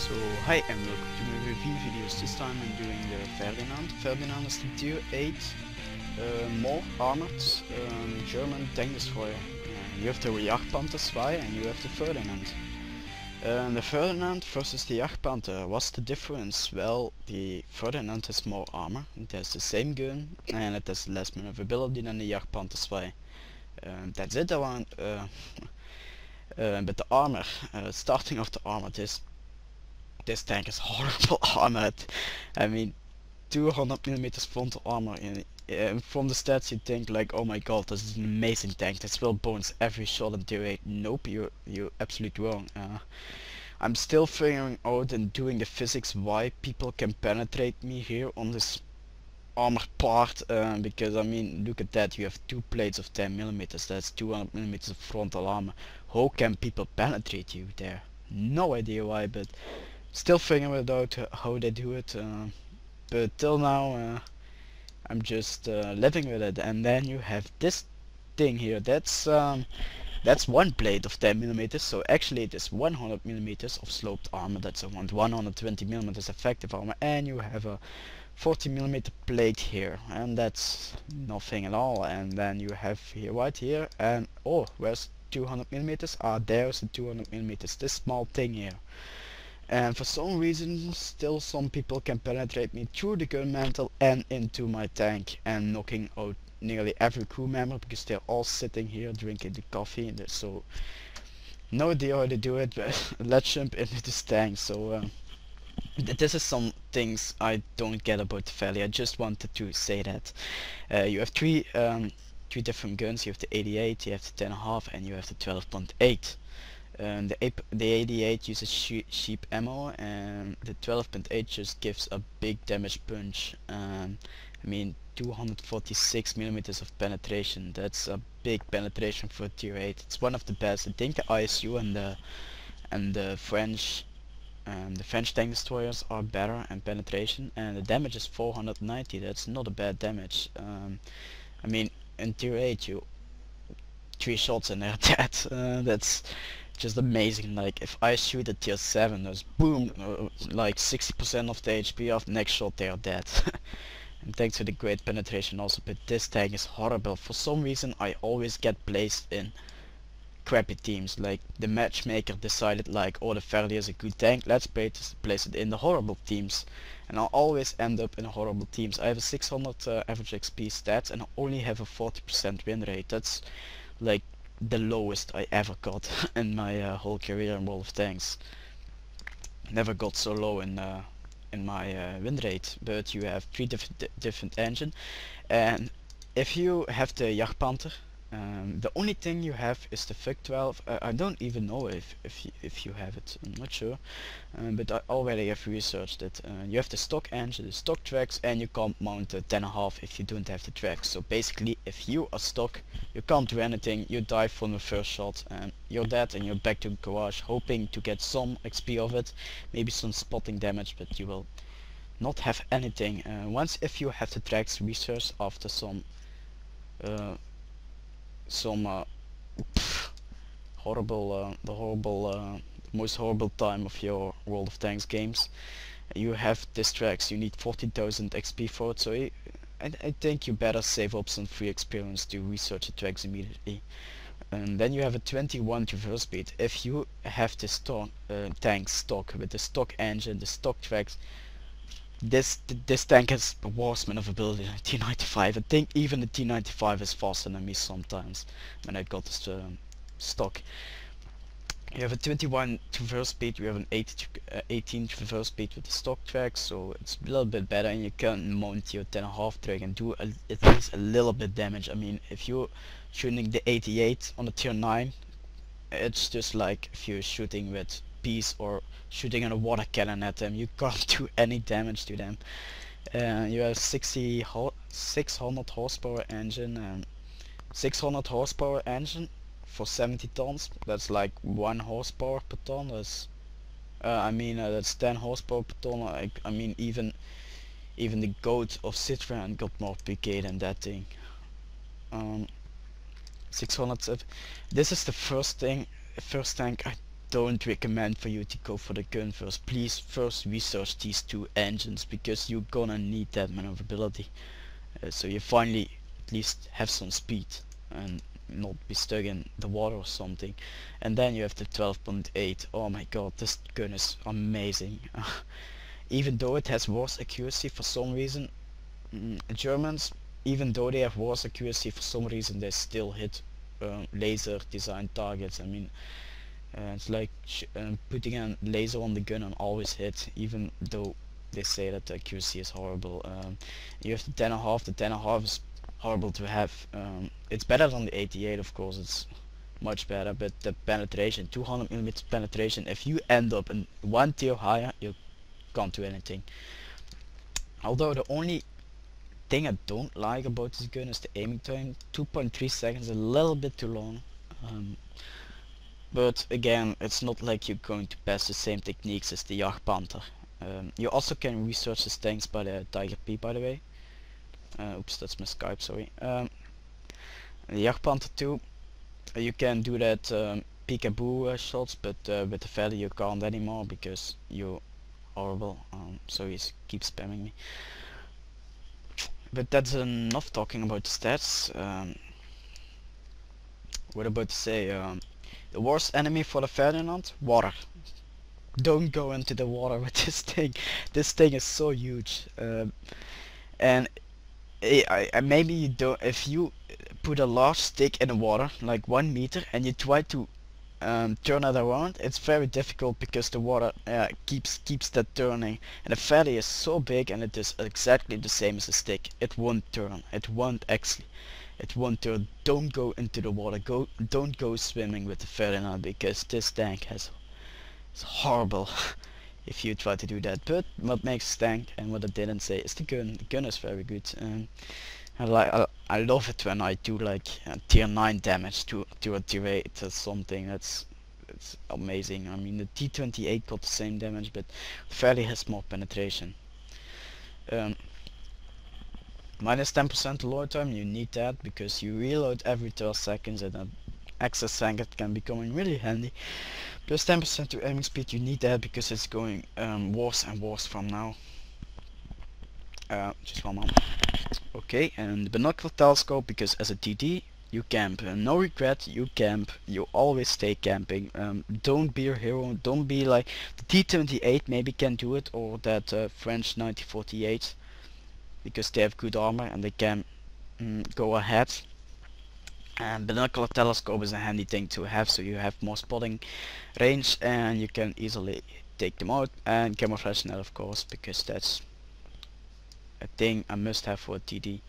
So hi and welcome to my review videos. This time I'm doing the Ferdinand. Ferdinand is the tier 8 more armored German tank destroyer. You have the Jagdpanther 2 and you have the Ferdinand. The Ferdinand versus the Jagdpanther. What's the difference? Well, the Ferdinand has more armor, it has the same gun and it has less maneuverability than the Jagdpanther 2. That's it around. But the armor, starting off the armor, this tank is horrible armored. I mean, 200mm frontal armor. From the stats you think like, oh my god, this is an amazing tank. This will bounce every shot in tier 8. Nope, you're absolutely wrong. I'm still figuring out and doing the physics why people can penetrate me here on this armor part. Because I mean, look at that. You have two plates of 10mm. That's 200mm of frontal armor. How can people penetrate you there? No idea why, but still figuring it out how they do it, but till now I'm just living with it. And then you have this thing here. That's one plate of 10mm. So actually it is 100mm of sloped armor. That's around 120mm effective armor, and you have a 40mm plate here, and that's nothing at all. And then you have here right here, and oh, where's 200mm? Ah, there's the 200mm. This small thing here. And for some reason still some people can penetrate me through the gun mantle and into my tank and knocking out nearly every crew member, because they're all sitting here drinking the coffee. And so no idea how they do it, but let's jump into this tank. So this is some things I don't get about the Valley. I just wanted to say that you have three different guns. You have the 88, you have the 10.5, and you have the 12.8. The 88 uses cheap ammo, and the 12.8 just gives a big damage punch. I mean, 246mm of penetration. That's a big penetration for a tier 8. It's one of the best. I think the ISU and the French tank destroyers are better in penetration, and the damage is 490. That's not a bad damage. I mean, in tier 8 you 3 shots and they're dead. That's just amazing. Like, if I shoot at tier 7, there's boom, like 60% of the HP of the next shot they are dead. And thanks to the great penetration also, but this tank is horrible. For some reason I always get placed in crappy teams. Like, the matchmaker decided like, oh, the Fairly is a good tank, let's place it in the horrible teams. And I'll always end up in horrible teams. I have a 600 average XP stats and I only have a 40% win rate. That's like the lowest I ever got in my whole career in World of Tanks. Never got so low in my win rate. But you have three different engine, and if you have the Jagdpanther, the only thing you have is the FIG-12. I don't even know if you have it. I'm not sure, but I already have researched it. You have the stock engine, the stock tracks, and you can't mount the 10.5 if you don't have the tracks. So basically, if you are stock, you can't do anything. You die from the first shot, and you're dead, and you're back to the garage, hoping to get some XP of it, maybe some spotting damage, but you will not have anything. Once if you have the tracks, research after some most horrible time of your World of Tanks games. You have this tracks, you need 14,000 XP for it, so I think you better save up some free experience to research the tracks immediately. And then you have a 21 traverse speed. If you have the stock tank stock with the stock engine, the stock tracks, this tank has worse maneuverability than T95. I think even the T95 is faster than me sometimes when I got this stock. You have a 21 traverse speed, you have an 18 traverse speed with the stock tracks, so it's a little bit better, and you can mount your 10.5 track and do at least a little bit damage. I mean, if you're shooting the 88 on the tier 9, it's just like if you're shooting with peas or shooting a water cannon at them, you can't do any damage to them. You have 600 horsepower engine, and 600 horsepower engine for 70 tons. That's like 1 horsepower per ton. That's that's 10 horsepower per ton. I mean, even the GOAT of Citroën got more PK than that thing. 600. This is the first tank I don't recommend for you to go for the gun first. Please first research these two engines, because you're gonna need that maneuverability, so you finally at least have some speed and not be stuck in the water or something. And then you have the 12.8. Oh my god, this gun is amazing. Even though it has worse accuracy for some reason, Germans, even though they have worse accuracy for some reason, they still hit laser designed targets. I mean, it's like putting a laser on the gun and always hit, even though they say that the accuracy is horrible. You have the 10.5. The 10.5 is horrible to have. It's better than the 88, of course. It's much better, but the penetration, 200mm penetration, if you end up in one tier higher, you can't do anything. Although the only thing I don't like about this gun is the aiming time. 2.3 seconds, a little bit too long. But again, it's not like you're going to pass the same techniques as the Jagdpanther. You also can research these tanks by the Tiger P, by the way. Oops, that's my Skype, sorry. The Jagdpanther 2, you can do that peekaboo shots, but with the Ferdinand you can't anymore because you're horrible. So he keeps spamming me. But that's enough talking about the stats. What about to say? The worst enemy for the Ferdinand? Water. Don't go into the water with this thing. This thing is so huge. And maybe you don't. If you put a large stick in the water, like 1 meter, and you try to turn it around, it's very difficult because the water keeps that turning. And the ferry is so big, and it is exactly the same as a stick. It won't turn. It won't turn. Don't go into the water. Don't go swimming with the Ferdinand, because this tank it's horrible if you try to do that. But what makes the tank, and what I didn't say, is the gun. The gun is very good. I love it when I do like tier 9 damage to a tier 8 or something. It's amazing. I mean, the T28 got the same damage, but Ferry has more penetration. Minus 10% load time, you need that because you reload every 12 seconds, and an extra second can be coming really handy. Plus 10% to aiming speed, you need that because it's going worse and worse from now. Just one moment. Okay, and the binocular telescope, because as a TD you camp. No regret, you camp. You always stay camping. Don't be a hero. Don't be like the T28 maybe can do it, or that French 1948, because they have good armor and they can go ahead. And binocular telescope is a handy thing to have, so you have more spotting range and you can easily take them out. And camouflage net, of course, because that's a thing I must have for a TD.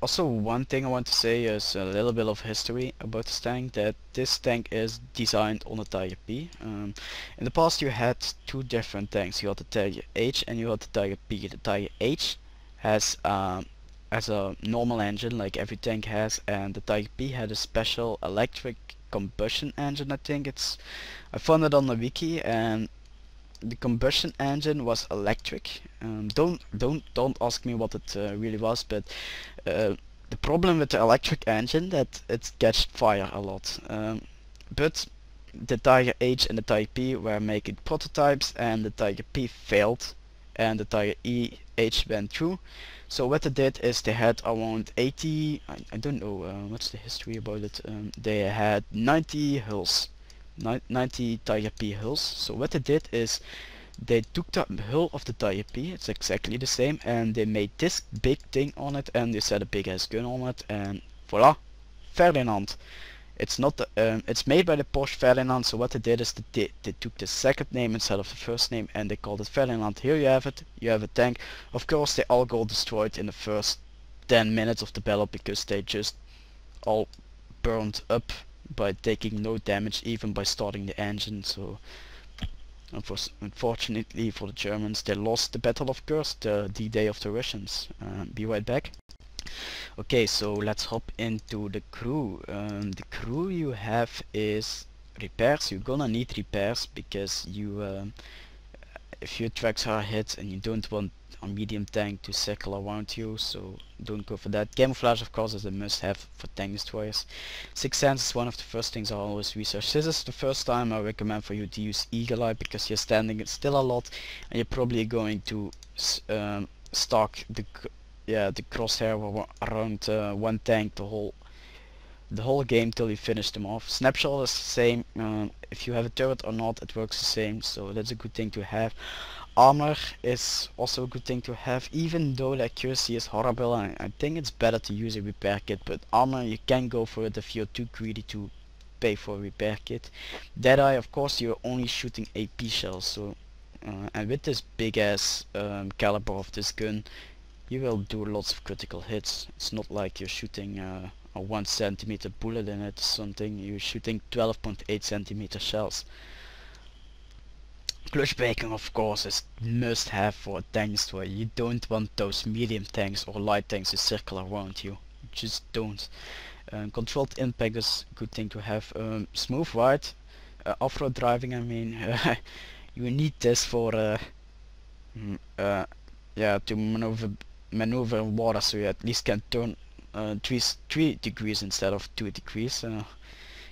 Also, one thing I want to say is a little bit of history about this tank, that this tank is designed on a Tiger P. In the past you had two different tanks. You had the Tiger H and you had the Tiger P. The Tiger H has a normal engine like every tank has, and the Tiger P had a special electric combustion engine. I found it on the wiki, and the combustion engine was electric. Don't ask me what it really was, but the problem with the electric engine that it catches fire a lot. But the Tiger H and the Tiger P were making prototypes, and the Tiger P failed and the Tiger H went through. So what they did is they had around 80, I don't know what's the history about it, they had 90 hulls. 90 Tiger P hulls. So what they did is they took the hull of the Tiger P, it's exactly the same, and they made this big thing on it, and they set a big ass gun on it, and voila, Ferdinand. It's not the, it's made by the Porsche Ferdinand. So what they did is they took the second name instead of the first name, and they called it Ferdinand. Here you have it. You have a tank. Of course they all got destroyed in the first 10 minutes of the battle, because they just all burned up by taking no damage, even by starting the engine. So unfortunately for the Germans, they lost the Battle of Kursk, the D-Day of the Russians. Be right back. Okay, so let's hop into the crew. The crew you have is repairs. You're gonna need repairs because if your tracks are hit and you don't want a medium tank to circle around you, so don't go for that. Camouflage of course is a must have for tank destroyers. Sixth Sense is one of the first things I always research. This is the first time I recommend for you to use Eagle Eye, because you're standing still a lot and you're probably going to stalk the crosshair around one tank the whole game till you finish them off. Snapshot is the same. If you have a turret or not, it works the same, so that's a good thing to have. Armor is also a good thing to have, even though the accuracy is horrible. I think it's better to use a repair kit, but armor you can go for it if you're too greedy to pay for a repair kit. Deadeye, of course, you're only shooting AP shells, so and with this big ass caliber of this gun, you will do lots of critical hits. It's not like you're shooting a 1 centimeter bullet in it or something. You're shooting 12.8 centimeter shells. Clutch braking of course is must have for a tank destroyer. You don't want those medium tanks or light tanks to circle around you. You just don't. Controlled impact is a good thing to have. Smooth ride, off-road driving, I mean, you need this for yeah, to maneuver water, so you at least can turn 3 degrees instead of 2 degrees.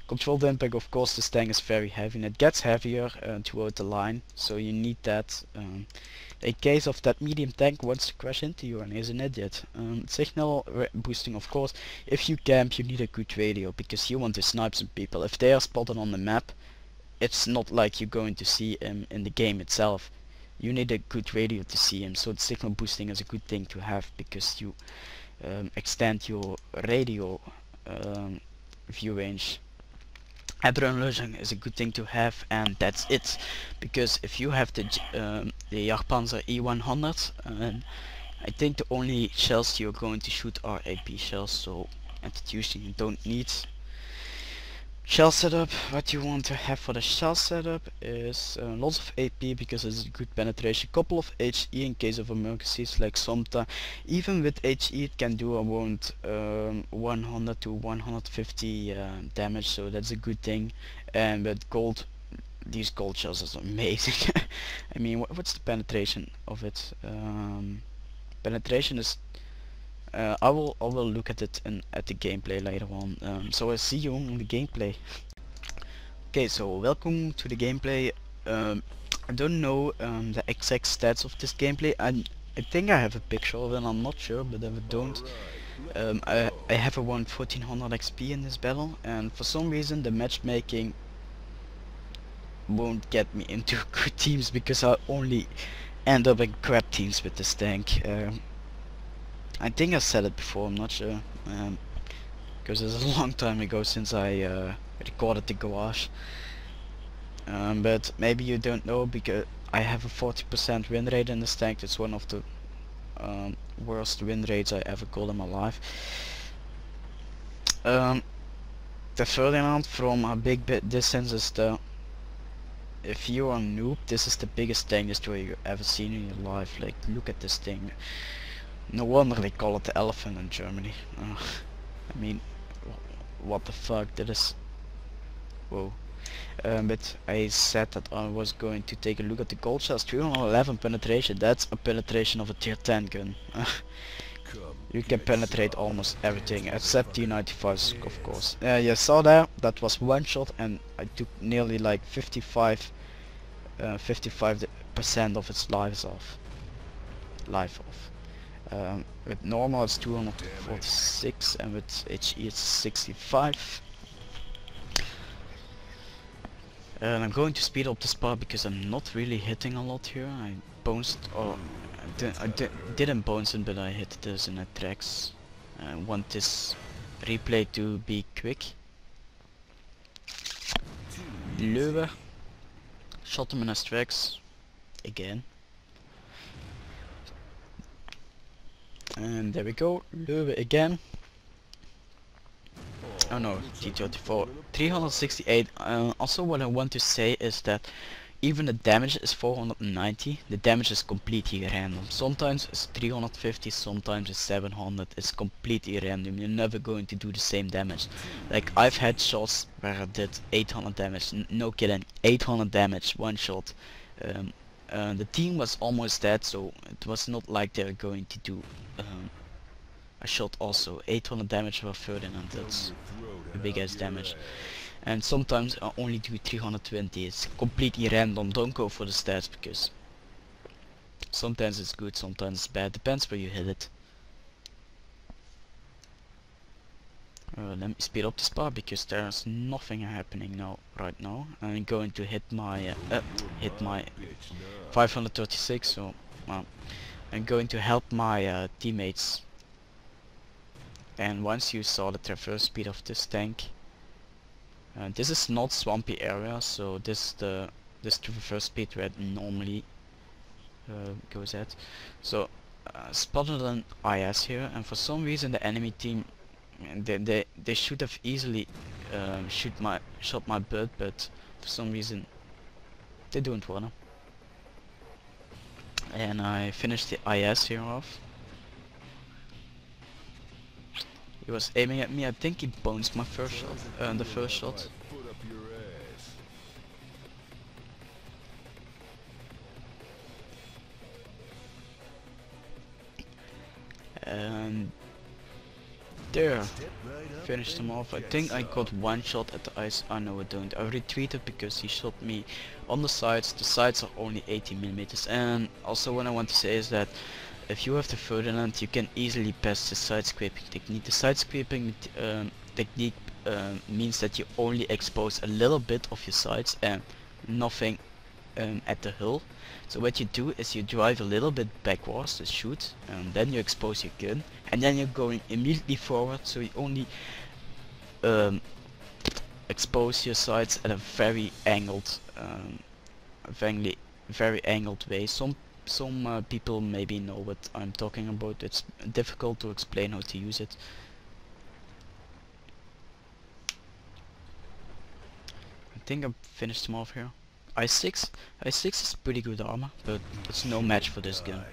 Controlled impact, of course, this tank is very heavy and it gets heavier throughout the line, so you need that in case of that medium tank wants to crash into you and is an idiot. Signal boosting, of course. If you camp, you need a good radio, because you want to snipe some people. If they are spotted on the map, it's not like you're going to see him in the game itself. You need a good radio to see him, so the signal boosting is a good thing to have, because you extend your radio view range. Adrenaline is a good thing to have, and that's it, because if you have the Jagdpanzer E100, I think the only shells you're going to shoot are AP shells, so usually you don't need shell setup. What you want to have for the shell setup is lots of AP, because it's a good penetration, couple of HE in case of emergencies, like sometimes even with HE it can do around 100 to 150 damage, so that's a good thing. And with gold, these gold shells is amazing. I mean, what's the penetration of it? Penetration is I will look at it at the gameplay later on. So I see you in the gameplay. Okay, so welcome to the gameplay. I don't know the exact stats of this gameplay. I think I have a picture of it. I'm not sure, but if I don't, I have around 1400 XP in this battle, and for some reason the matchmaking won't get me into good teams, because I only end up in crap teams with this tank. I think I said it before, I'm not sure, because it's a long time ago since I recorded the garage. But maybe you don't know, because I have a 40% win rate in this tank. It's one of the worst win rates I ever got in my life. The Ferdinand from a big distance is if you are a noob, this is the biggest tank destroyer you've ever seen in your life. Like, look at this thing. No wonder they call it the elephant in Germany. I mean, what the fuck, that is... Whoa. But I said that I was going to take a look at the gold shells. 311 penetration, that's a penetration of a tier 10 gun. You can penetrate almost everything, except the 95s, of course. You saw there, that was one shot, and I took nearly like 55% of its life off. With normal it's 246, and with HE it's 65. And I'm going to speed up this part because I'm not really hitting a lot here. I bounced, or I didn't bounce in, but I hit this in the tracks. I want this replay to be quick. Löwe shot him in his tracks again. And there we go, Löwe again. Oh no, T34. 368. Also what I want to say is that even the damage is 490, the damage is completely random. Sometimes it's 350, sometimes it's 700, it's completely random. You're never going to do the same damage. Like, I've had shots where I did 800 damage, no kidding, 800 damage, one shot. The team was almost dead, so it was not like they were going to do. I shot also 800 damage for Ferdinand. That's a big ass damage. And sometimes I only do 320. It's completely random. Don't go for the stats because sometimes it's good, sometimes it's bad. Depends where you hit it. Let me speed up this part because there's nothing happening now. Right now, I'm going to hit my 536. So I'm going to help my teammates. And once you saw the traverse speed of this tank, this is not swampy area, so this traverse speed where it normally goes at. So spotted an IS here, and for some reason the enemy team, they should have easily shot my butt, but for some reason they don't wanna. And I finished the IS here off. He was aiming at me. I think he bounced my first shot, the first shot. And there, finished him off. I think I got one shot at the ice. Oh no, I don't. I retreated because he shot me on the sides. The sides are only 80mm. And also what I want to say is that if you have the Ferdinand, you can easily pass the side scraping technique. The side scraping technique means that you only expose a little bit of your sides and nothing at the hull. So what you do is you drive a little bit backwards to shoot, and then you expose your gun, and then you're going immediately forward, so you only expose your sides at a very angled way. Some people maybe know what I'm talking about. It's difficult to explain how to use it. I think I finished him off here. I6 is pretty good armor, but it's no match for this gun.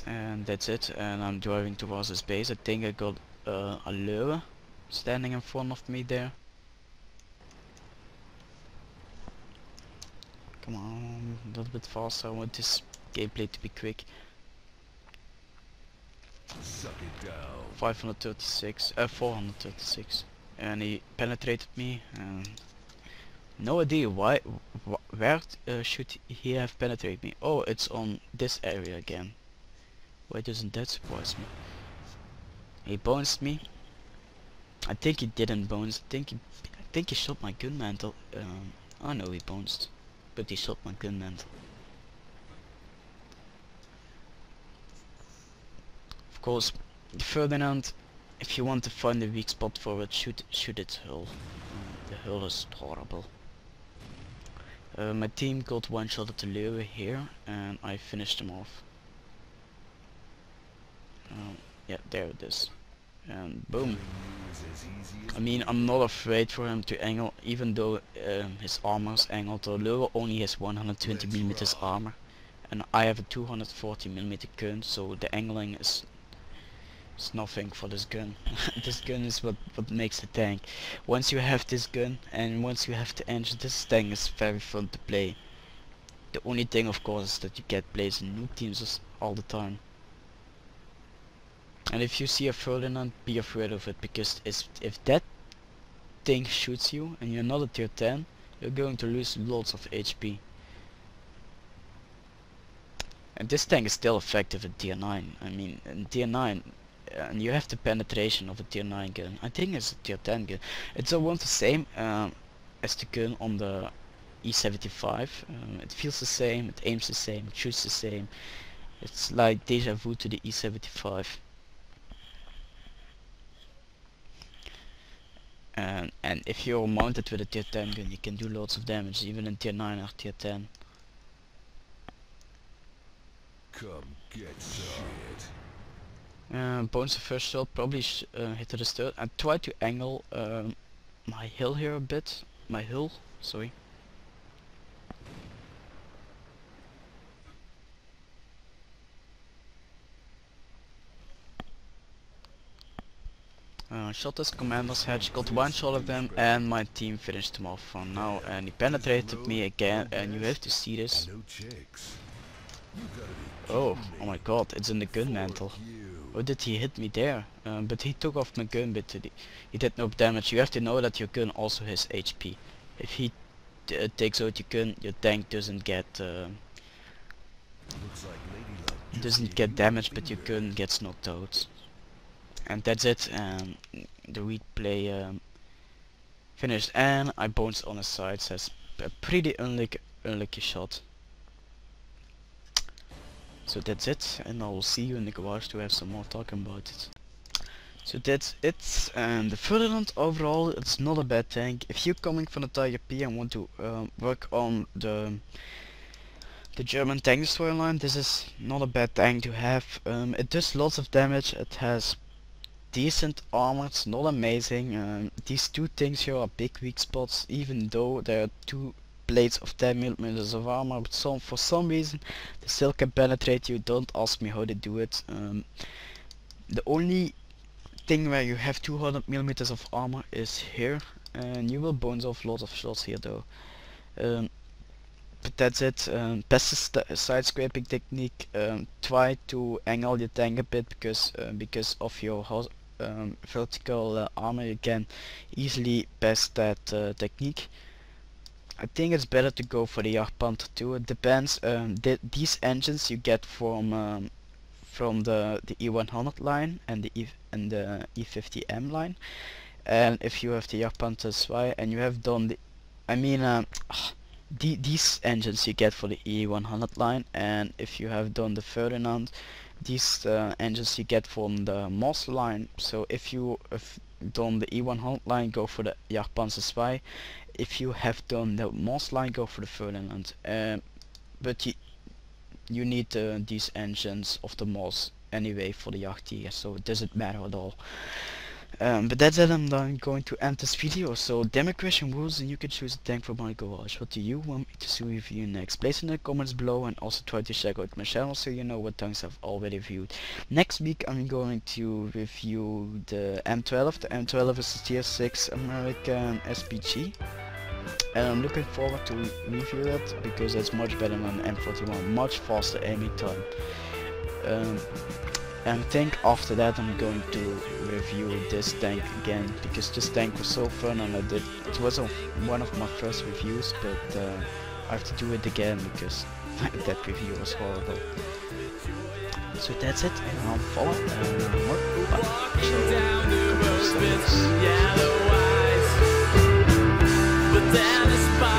And that's it, and I'm driving towards his base. I think I got a lure standing in front of me there. Come on, a little bit faster. I want this gameplay to be quick. 436, and he penetrated me. No idea why. Where should he have penetrated me? Oh, it's on this area again. Why doesn't that surprise me? He bounced me. I think he didn't bounce. I think he shot my gun mantle. I know he bounced, but he shot my gun mantle. Of course, Ferdinand, if you want to find a weak spot for it, shoot its hull. The hull is horrible. My team got one shot at the lure here, and I finished them off. Yeah, there it is. And boom. I mean, I'm not afraid for him to angle, even though his armor is angled. The lure only has 120mm armor, and I have a 240mm gun, so the angling is nothing for this gun. This gun is what makes the tank. Once you have this gun and once you have the engine, this tank is very fun to play. The only thing, of course, is that you get plays in noob teams all the time. And if you see a Ferdinand, be afraid of it, because if that thing shoots you and you're not a tier 10, you're going to lose lots of HP. And this tank is still effective at tier 9. I mean, in tier 9, and you have the penetration of a tier 9 gun. I think it's a tier 10 gun. It's almost the same as the gun on the E75. It feels the same, it aims the same, it shoots the same. It's like deja vu to the E75. And if you're mounted with a tier 10 gun, you can do lots of damage, even in tier 9 or tier 10. Come get shit. Bones the first shot, probably hit the third. I tried to angle my hill here a bit. My hill, sorry. shot his commander's hedge, got one shot of them, and my team finished him off from now. And he penetrated me again, and you have to see this. No checks. You gotta be Oh kidding me. my god, it's in the gun mantle. You. How did he hit me there? But he took off my gun, but he did no damage. You have to know that your gun also has HP. If he takes out your gun, your tank doesn't get Looks like Lady Luck just gave you damaged, a but your finger. gun gets knocked out. And that's it. The replay finished, and I bounced on his side. Says a pretty unlucky shot. So that's it, and I will see you in the garage to have some more talking about it. So that's it, and the Ferdinand overall, it's not a bad tank. If you're coming from the Tiger P and want to work on the German tank destroyer line, this is not a bad tank to have. It does lots of damage, it has decent armor, it's not amazing. These two things here are big weak spots, even though there are two plates of 10mm of armor, but for some reason they still can penetrate you. Don't ask me how they do it. The only thing where you have 200mm of armor is here, and you will bounce off lots of shots here though. But that's it. Best side scraping technique. Try to angle your tank a bit, because of your vertical armor you can easily pass that technique. I think it's better to go for the Panther too. It depends. These engines you get from the E100 line and the E50M line, and if you have the Panther SY and you have done these engines you get for the E100 line, and if you have done the Ferdinand, these engines you get from the Moss line. So if you have done the E100 line, go for the Panzer SY. If you have done the Moss line, go for the Ferdinand. But you need these engines of the Moss anyway for the Yacht, so it doesn't matter at all. But that's it. I'm then going to end this video. So damage question rules, and you can choose a tank from my garage. What do you want me to see review next? Place in the comments below, and also try to check out my channel so you know what tanks I've already reviewed. Next week I'm going to review the M12. The M12 is a tier 6 American SPG, and I'm looking forward to review that because it's much better than the M41, much faster aiming time. And I think after that I'm going to review this tank again, because this tank was so fun, and it was one of my first reviews, but I have to do it again because that review was horrible. So that's it, and I'll follow more. Bye.